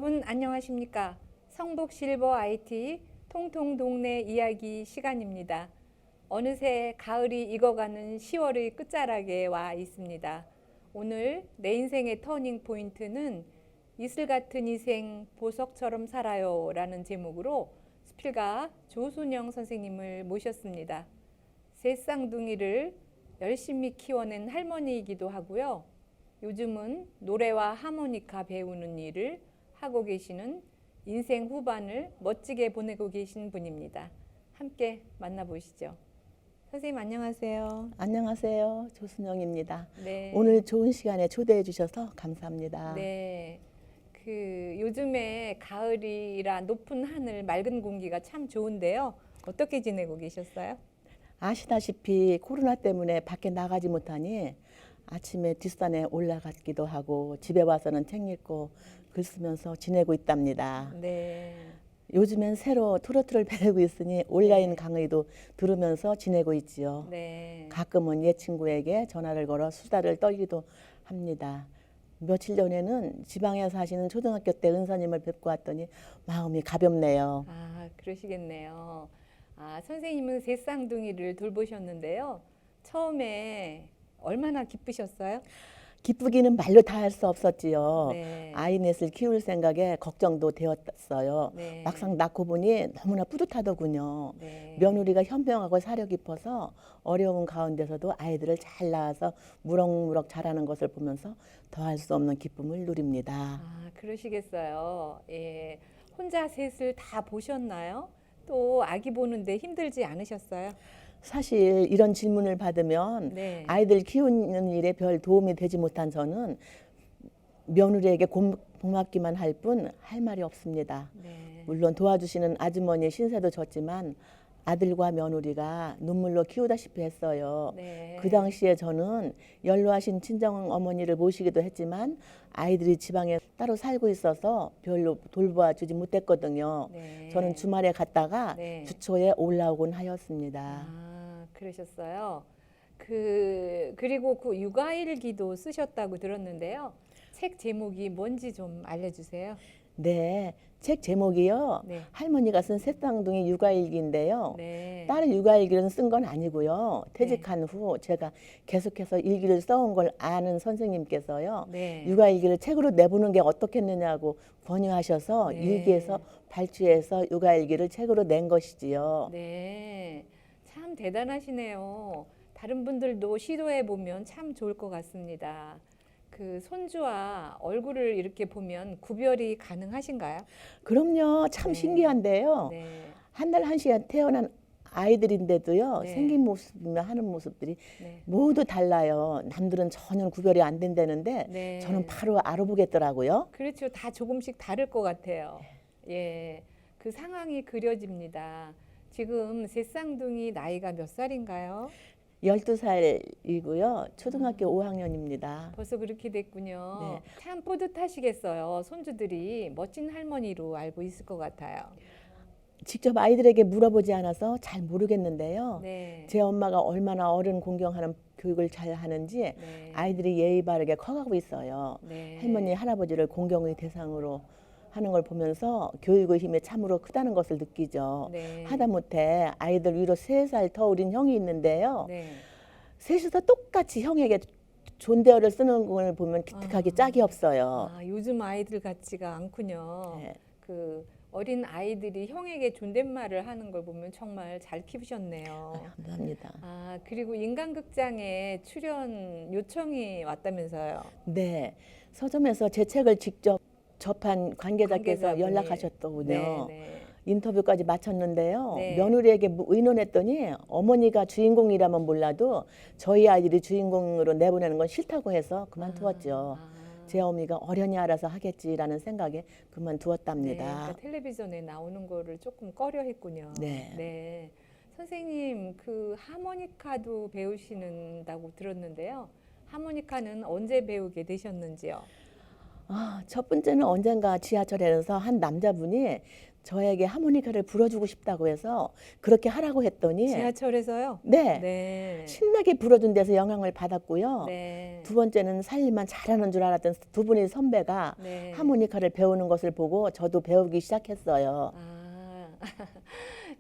여러분 안녕하십니까? 성북 실버 IT 통통 동네 이야기 시간입니다. 어느새 가을이 익어가는 10월의 끝자락에 와 있습니다. 오늘 내 인생의 터닝 포인트는 이슬 같은 인생 보석처럼 살아요 라는 제목으로 수필가 조순영 선생님을 모셨습니다. 세 쌍둥이를 열심히 키워낸 할머니이기도 하고요. 요즘은 노래와 하모니카 배우는 일을 하고 계시는 인생 후반을 멋지게 보내고 계신 분입니다. 함께 만나보시죠. 선생님 안녕하세요. 안녕하세요. 조순영입니다. 네. 오늘 좋은 시간에 초대해 주셔서 감사합니다. 네. 요즘에 가을이라 높은 하늘, 맑은 공기가 참 좋은데요. 어떻게 지내고 계셨어요? 아시다시피 코로나 때문에 밖에 나가지 못하니 아침에 뒷산에 올라갔기도 하고 집에 와서는 책 읽고 글 쓰면서 지내고 있답니다. 네. 요즘엔 새로 트로트를 배우고 있으니 온라인 네. 강의도 들으면서 지내고 있지요. 네. 가끔은 옛 친구에게 전화를 걸어 수다를 떨기도 합니다. 며칠 전에는 지방에 사시는 초등학교 때 은사님을 뵙고 왔더니 마음이 가볍네요. 그러시겠네요. 선생님은 세 쌍둥이를 돌보셨는데요. 처음에 얼마나 기쁘셨어요? 기쁘기는 말로 다 할 수 없었지요. 네. 아이 넷을 키울 생각에 걱정도 되었어요. 네. 막상 낳고 보니 너무나 뿌듯하더군요. 네. 며느리가 현명하고 사려 깊어서 어려운 가운데서도 아이들을 잘 낳아서 무럭무럭 자라는 것을 보면서 더할 수 없는 기쁨을 누립니다. 그러시겠어요. 예. 혼자 셋을 다 보셨나요? 또 아기 보는데 힘들지 않으셨어요? 사실 이런 질문을 받으면 네. 아이들 키우는 일에 별 도움이 되지 못한 저는 며느리에게 고맙기만 할 뿐 할 말이 없습니다. 네. 물론 도와주시는 아주머니 신세도 졌지만 아들과 며느리가 눈물로 키우다시피 했어요. 네. 그 당시에 저는 연로하신 친정 어머니를 모시기도 했지만 아이들이 지방에 따로 살고 있어서 별로 돌봐주지 못했거든요. 네. 저는 주말에 갔다가 네. 주초에 올라오곤 하였습니다. 그러셨어요. 그리고 그 육아일기도 쓰셨다고 들었는데요. 책 제목이 뭔지 좀 알려주세요. 네, 책 제목이요. 네. 할머니가 쓴 새쌍둥이 육아일기인데요. 네. 딸의 육아일기를 쓴 건 아니고요. 퇴직한 후 제가 계속해서 일기를 써온 걸 아는 선생님께서요. 네. 육아일기를 책으로 내보는 게 어떻겠느냐고 권유하셔서 네. 일기에서 발췌해서 육아일기를 책으로 낸 것이지요. 네. 참 대단하시네요. 다른 분들도 시도해 보면 참 좋을 것 같습니다. 손주와 얼굴을 이렇게 보면 구별이 가능하신가요? 그럼요. 참 네. 신기한데요. 네. 한 달 한시에 태어난 아이들인데도요. 네. 생긴 모습이나 하는 모습들이 네. 모두 달라요. 남들은 전혀 구별이 안 된다는데 네. 저는 바로 알아보겠더라고요. 그렇죠. 다 조금씩 다를 것 같아요. 예. 그 상황이 그려집니다. 지금 세 쌍둥이 나이가 몇 살인가요? 12살이고요. 초등학교 5학년입니다. 벌써 그렇게 됐군요. 네. 참 뿌듯하시겠어요. 손주들이 멋진 할머니로 알고 있을 것 같아요. 직접 아이들에게 물어보지 않아서 잘 모르겠는데요. 네. 제 엄마가 얼마나 어른 공경하는 교육을 잘 하는지 네. 아이들이 예의 바르게 커가고 있어요. 네. 할머니, 할아버지를 공경의 대상으로 하는 걸 보면서 교육의 힘이 참으로 크다는 것을 느끼죠. 네. 하다못해 아이들 위로 3살 더 어린 형이 있는데요. 네. 셋이서 똑같이 형에게 존대어를 쓰는 걸 보면 기특하기 짝이 없어요. 요즘 아이들 같지가 않군요. 네. 어린 아이들이 형에게 존댓말을 하는 걸 보면 정말 잘 키우셨네요. 감사합니다. 그리고 인간극장에 출연 요청이 왔다면서요. 네, 서점에서 제 책을 직접 접한 관계자께서 관계자분이. 연락하셨더군요. 네. 인터뷰까지 마쳤는데요. 네. 며느리에게 의논했더니 어머니가 주인공이라면 몰라도 저희 아이들이 주인공으로 내보내는 건 싫다고 해서 그만두었죠. 제 어머니가 어련히 알아서 하겠지라는 생각에 그만두었답니다. 네, 그러니까 텔레비전에 나오는 거를 조금 꺼려 했군요. 네. 네. 선생님, 하모니카도 배우신다고 들었는데요. 하모니카는 언제 배우게 되셨는지요? 첫 번째는 언젠가 지하철에서 한 남자분이 저에게 하모니카를 불어주고 싶다고 해서 그렇게 하라고 했더니 지하철에서요? 네, 네. 신나게 불어준 데서 영향을 받았고요. 네. 두 번째는 살림만 잘하는 줄 알았던 두 분의 선배가 네. 하모니카를 배우는 것을 보고 저도 배우기 시작했어요. 아,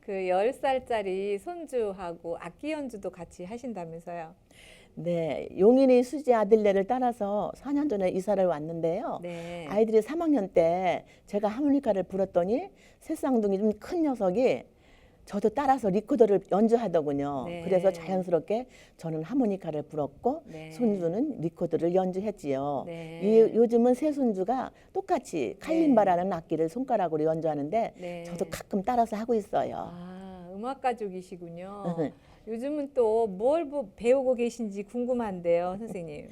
그 10살짜리 손주하고 악기 연주도 같이 하신다면서요? 네, 용인의 수지 아들네를 따라서 4년 전에 이사를 왔는데요. 네. 아이들이 3학년 때 제가 하모니카를 불었더니 새쌍둥이 좀 큰 녀석이 저도 따라서 리코더를 연주하더군요. 네. 그래서 자연스럽게 저는 하모니카를 불었고 네. 손주는 리코더를 연주했지요. 네. 요즘은 새 손주가 똑같이 칼림바라는 악기를 손가락으로 연주하는데 네. 저도 가끔 따라서 하고 있어요. 아, 음악 가족이시군요. 네. 요즘은 또 뭘 배우고 계신지 궁금한데요, 선생님.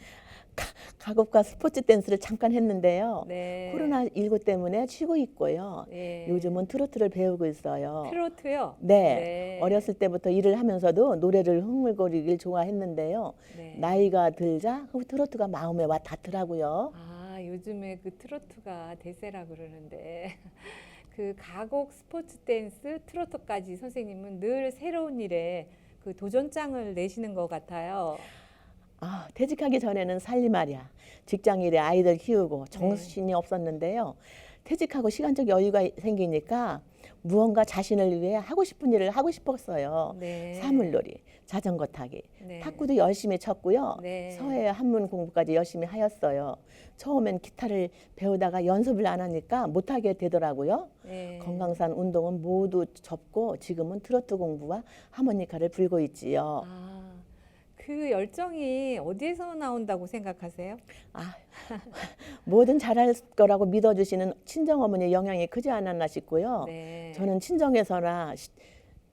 가곡과 스포츠 댄스를 잠깐 했는데요. 네. 코로나19 때문에 쉬고 있고요. 네. 요즘은 트로트를 배우고 있어요. 트로트요? 네. 네. 어렸을 때부터 일을 하면서도 노래를 흥얼거리길 좋아했는데요. 네. 나이가 들자 트로트가 마음에 와 닿더라고요. 아, 요즘에 그 트로트가 대세라 그러는데 그 가곡, 스포츠 댄스, 트로트까지 선생님은 늘 새로운 일에 그 도전장을 내시는 것 같아요. 퇴직하기 전에는 살림하랴, 직장일에 아이들 키우고 네. 정신이 없었는데요. 퇴직하고 시간적 여유가 생기니까 무언가 자신을 위해 하고 싶은 일을 하고 싶었어요. 네. 사물놀이, 자전거 타기, 네. 탁구도 열심히 쳤고요. 네. 서예 한문 공부까지 열심히 하였어요. 처음엔 기타를 배우다가 연습을 안 하니까 못하게 되더라고요. 네. 건강산 운동은 모두 접고 지금은 트로트 공부와 하모니카를 불고 있지요. 아, 그 열정이 어디에서 나온다고 생각하세요? 뭐든 잘할 거라고 믿어주시는 친정어머니의 영향이 크지 않았나 싶고요. 네. 저는 친정에서나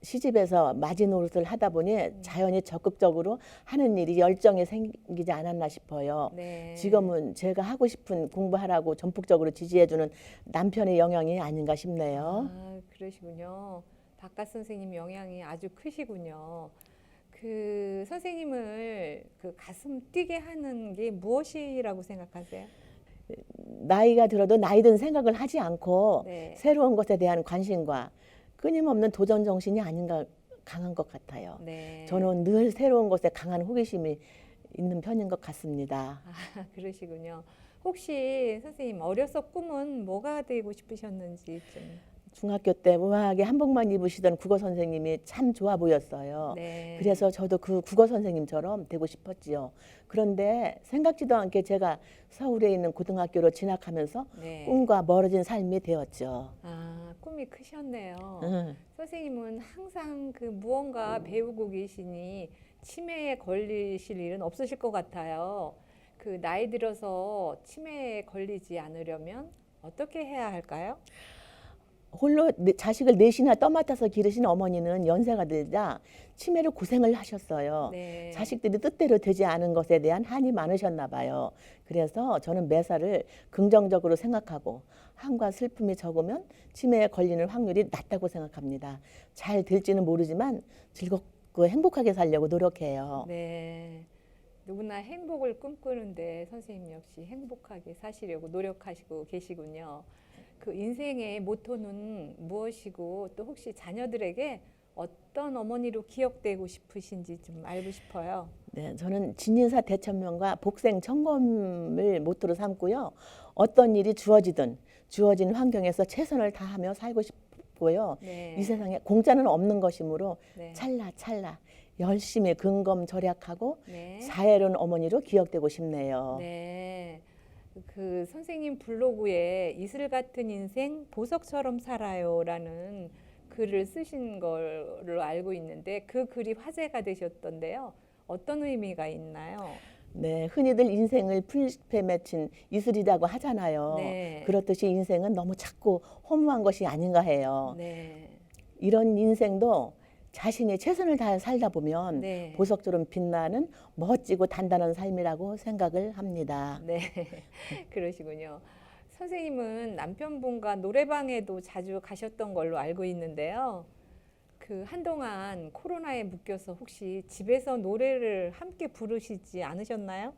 시집에서 마지노릇을 하다 보니 자연히 적극적으로 하는 일이 열정이 생기지 않았나 싶어요. 네. 지금은 제가 하고 싶은 공부하라고 전폭적으로 지지해주는 남편의 영향이 아닌가 싶네요. 아, 그러시군요. 바깥 선생님 영향이 아주 크시군요. 그 선생님을 그 가슴 뛰게 하는 게 무엇이라고 생각하세요? 나이가 들어도 나이 든 생각을 하지 않고 네. 새로운 것에 대한 관심과 끊임없는 도전 정신이 아닌가 강한 것 같아요. 네. 저는 늘 새로운 것에 강한 호기심이 있는 편인 것 같습니다. 아, 그러시군요. 혹시 선생님 어려서 꿈은 뭐가 되고 싶으셨는지 좀. 중학교 때 우아하게 한복만 입으시던 국어 선생님이 참 좋아 보였어요. 네. 그래서 저도 그 국어 선생님처럼 되고 싶었지요. 그런데 생각지도 않게 제가 서울에 있는 고등학교로 진학하면서 네. 꿈과 멀어진 삶이 되었죠. 아, 꿈이 크셨네요. 응. 선생님은 항상 그 무언가 배우고 계시니 치매에 걸리실 일은 없으실 것 같아요. 그 나이 들어서 치매에 걸리지 않으려면 어떻게 해야 할까요? 홀로 자식을 넷이나 떠맡아서 기르신 어머니는 연세가 들자 치매로 고생을 하셨어요. 네. 자식들이 뜻대로 되지 않은 것에 대한 한이 많으셨나 봐요. 그래서 저는 매사를 긍정적으로 생각하고 한과 슬픔이 적으면 치매에 걸리는 확률이 낮다고 생각합니다. 잘 될지는 모르지만 즐겁고 행복하게 살려고 노력해요. 네. 누구나 행복을 꿈꾸는데 선생님 역시 행복하게 사시려고 노력하시고 계시군요. 그 인생의 모토는 무엇이고 또 혹시 자녀들에게 어떤 어머니로 기억되고 싶으신지 좀 알고 싶어요. 네, 저는 진인사 대천명과 복생 청검을 모토로 삼고요. 어떤 일이 주어진 환경에서 최선을 다하며 살고 싶고요. 네. 이 세상에 공짜는 없는 것이므로 네. 찰나찰나 열심히 근검절약하고 네. 자애로운 어머니로 기억되고 싶네요. 네. 그 선생님 블로그에 이슬 같은 인생 보석처럼 살아요라는 글을 쓰신 걸로 알고 있는데 그 글이 화제가 되셨던데요. 어떤 의미가 있나요? 네, 흔히들 인생을 풀잎에 맺힌 이슬이라고 하잖아요. 네. 그렇듯이 인생은 너무 작고 허무한 것이 아닌가 해요. 네. 이런 인생도 자신이 최선을 다해 살다 보면 네. 보석처럼 빛나는 멋지고 단단한 삶이라고 생각을 합니다. 네. 그러시군요. 선생님은 남편분과 노래방에도 자주 가셨던 걸로 알고 있는데요. 그 한동안 코로나에 묶여서 혹시 집에서 노래를 함께 부르시지 않으셨나요?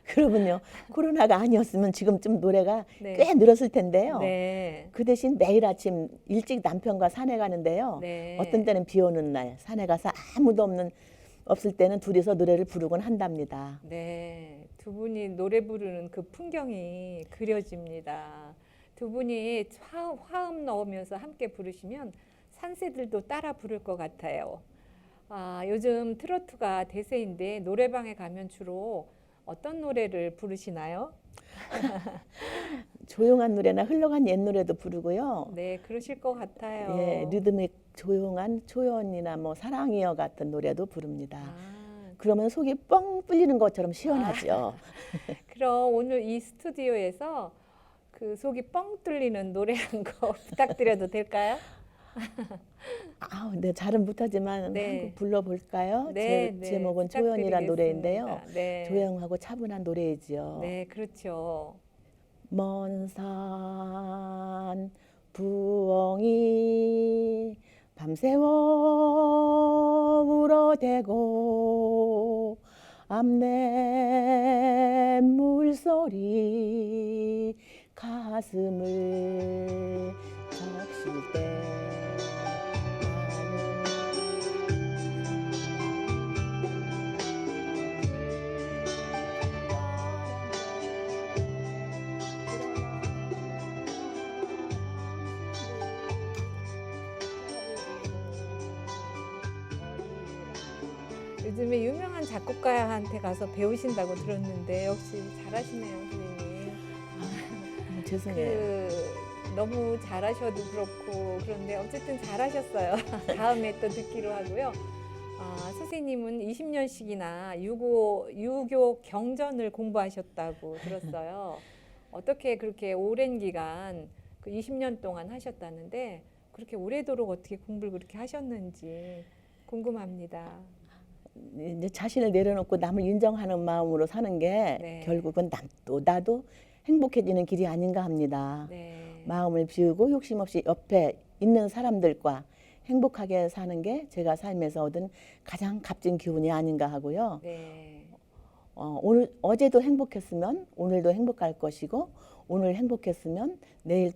그러면요. 코로나가 아니었으면 지금쯤 노래가 네. 꽤 늘었을 텐데요. 네. 그 대신 매일 아침 일찍 남편과 산에 가는데요. 네. 어떤 때는 비 오는 날 산에 가서 아무도 없을 때는 둘이서 노래를 부르곤 한답니다. 네. 두 분이 노래 부르는 그 풍경이 그려집니다. 두 분이 화음 넣으면서 함께 부르시면 산새들도 따라 부를 것 같아요. 아, 요즘 트로트가 대세인데 노래방에 가면 주로 어떤 노래를 부르시나요? 조용한 노래나 흘러간 옛 노래도 부르고요. 네, 그러실 것 같아요. 예, 리듬이 조용한 초연이나 뭐 사랑이여 같은 노래도 부릅니다. 아, 그러면 속이 뻥 뚫리는 것처럼 시원하죠. 그럼 오늘 이 스튜디오에서 그 속이 뻥 뚫리는 노래 한 곡 부탁드려도 될까요? 아, 네, 잘은 못하지만 네. 한 곡 불러볼까요? 네, 제 네, 제목은 초연이란 노래인데요. 부탁드리겠습니다. 네. 조용하고 차분한 노래이지요. 네, 그렇죠. 먼 산 부엉이 밤새워 울어대고 암내 물소리 가슴을 적실 때 요즘에 유명한 작곡가한테 가서 배우신다고 들었는데 역시 잘하시네요, 선생님. 죄송해요. 너무 잘하셔도 그렇고 그런데 어쨌든 잘하셨어요. 다음에 또 듣기로 하고요. 아, 선생님은 20년씩이나 유교 경전을 공부하셨다고 들었어요. 어떻게 그렇게 오랜 기간 그 20년 동안 하셨다는데 그렇게 오래도록 어떻게 공부를 그렇게 하셨는지 궁금합니다. 이제 자신을 내려놓고 남을 인정하는 마음으로 사는 게 네. 결국은 남도 나도 행복해지는 길이 아닌가 합니다. 네. 마음을 비우고 욕심 없이 옆에 있는 사람들과 행복하게 사는 게 제가 삶에서 얻은 가장 값진 기운이 아닌가 하고요. 네. 어제도 행복했으면 오늘도 행복할 것이고 오늘 행복했으면 내일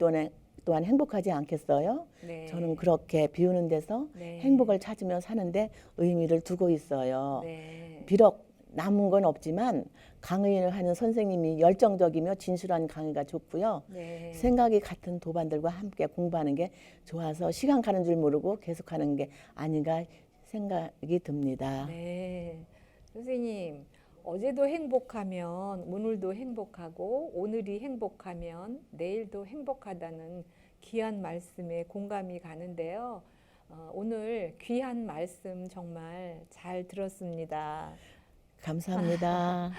또한 행복하지 않겠어요? 네. 저는 그렇게 비우는 데서 네. 행복을 찾으며 사는데 의미를 두고 있어요. 네. 비록 남은 건 없지만 강의를 하는 선생님이 열정적이며 진실한 강의가 좋고요. 네. 생각이 같은 도반들과 함께 공부하는 게 좋아서 시간 가는 줄 모르고 계속하는 게 아닌가 생각이 듭니다. 네. 선생님, 어제도 행복하면 오늘도 행복하고 오늘이 행복하면 내일도 행복하다는 귀한 말씀에 공감이 가는데요. 오늘 귀한 말씀 정말 잘 들었습니다. 감사합니다.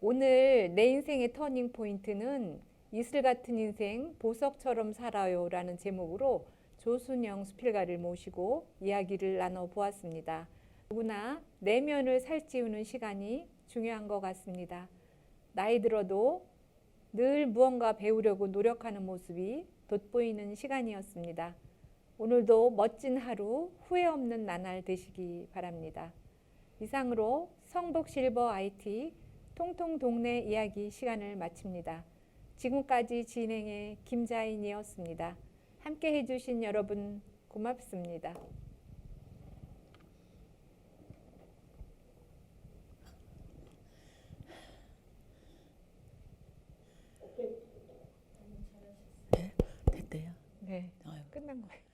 오늘 내 인생의 터닝 포인트는 이슬 같은 인생 보석처럼 살아요라는 제목으로 조순영 수필가를 모시고 이야기를 나눠 보았습니다. 누구나 내면을 살찌우는 시간이 중요한 것 같습니다. 나이 들어도 늘 무언가 배우려고 노력하는 모습이 돋보이는 시간이었습니다. 오늘도 멋진 하루, 후회 없는 나날 되시기 바랍니다. 이상으로 성북실버 IT 통통 동네 이야기 시간을 마칩니다. 지금까지 진행의 김자인이었습니다. 함께 해주신 여러분 고맙습니다. 됐대요. 네, 아유. 끝난 거예요.